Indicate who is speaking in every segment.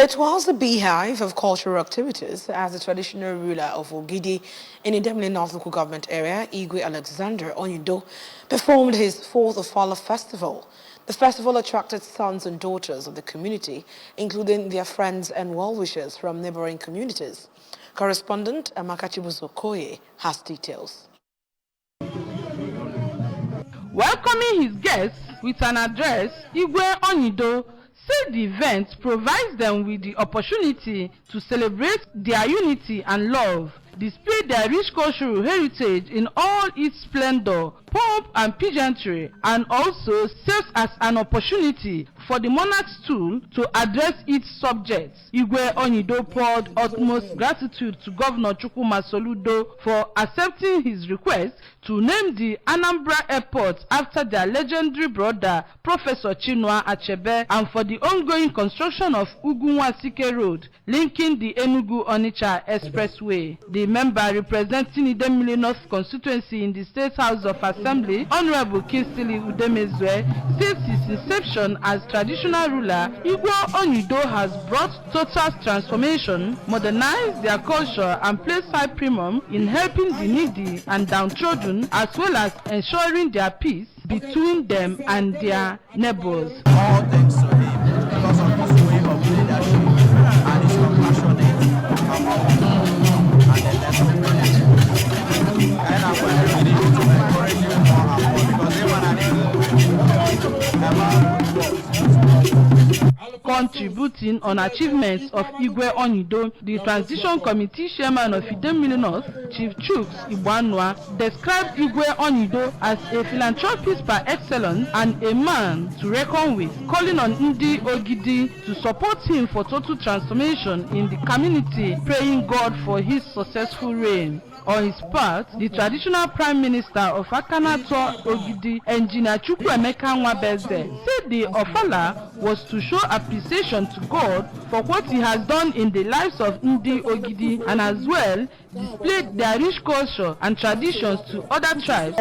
Speaker 1: It was a beehive of cultural activities as the traditional ruler of Ogidi in Idemili North local government area, Igwe Alexander Onyido, performed his fourth Ofala festival. The festival attracted sons and daughters of the community, including their friends and well-wishers from neighboring communities. Correspondent Amaka Chibuzo has details.
Speaker 2: Welcoming his guests with an address, Igwe Onyido said the event provides them with the opportunity to celebrate their unity and love, display their rich cultural heritage in all its splendor, pomp and pageantry, and also serves as an opportunity for the monarch's stool to address its subjects. Igwe Onyido poured utmost gratitude to Governor Chukwuma Soludo for accepting his request to name the Anambra Airport after their legendary brother, Professor Chinua Achebe, and for the ongoing construction of Ugunwasike Road, linking the Enugu-Onitsha Expressway. The member representing Idemili North constituency in the State House of Assembly, Honorable Kinsley Udemezwe, says his inception as traditional ruler, Igwe Onyido has brought total transformation, modernized their culture, and placed high premium in helping the needy and downtrodden, as well as ensuring their peace between them and their neighbors.
Speaker 3: All thanks to him because of his way of leadership and his compassionate and I'm really to encourage you more because they
Speaker 2: Contributing on achievements of Igwe Onyido, the Transition Committee Chairman of Idemili North, Chief Chuks Ibanwa, described Igwe Onyido as a philanthropist par excellence and a man to reckon with, calling on Ogidi to support him for total transformation in the community, praying God for his successful reign. On his part, the traditional Prime Minister of Akanato Ogidi, Engineer Chukwuemeka Nwabeze, said the Ofala was to show appreciation to God for what he has done in the lives of Ndi Ogidi, and as well displayed their rich culture and traditions to other tribes.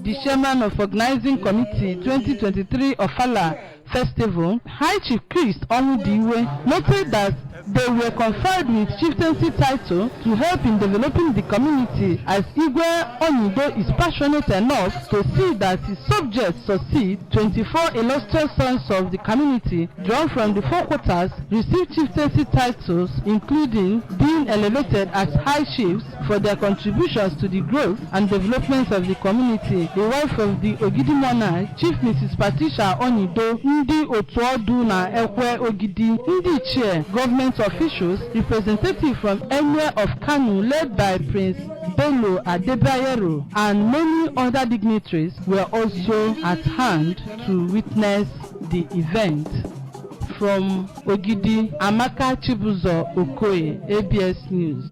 Speaker 2: The chairman of organizing committee 2023 Ofala Festival, High Chief Priest Onyido, noted that they were conferred with chieftaincy title to help in developing the community, as Igwe Onyido is passionate enough to see that his subjects succeed. 24 illustrious sons of the community, drawn from the four quarters, received chieftaincy titles, including being elevated as high chiefs for their contributions to the growth and development of the community. The wife of the Ogidi monarch, Chief Mrs. Patricia Onyido, Ndi Otuodu na Ekwe Ogidi, Ndi Chair, government officials, representatives from Emir of Kanu led by Prince Bello Adebayero, and many other dignitaries were also at hand to witness the event. From Ogidi, Amaka Chibuzo, ABS News.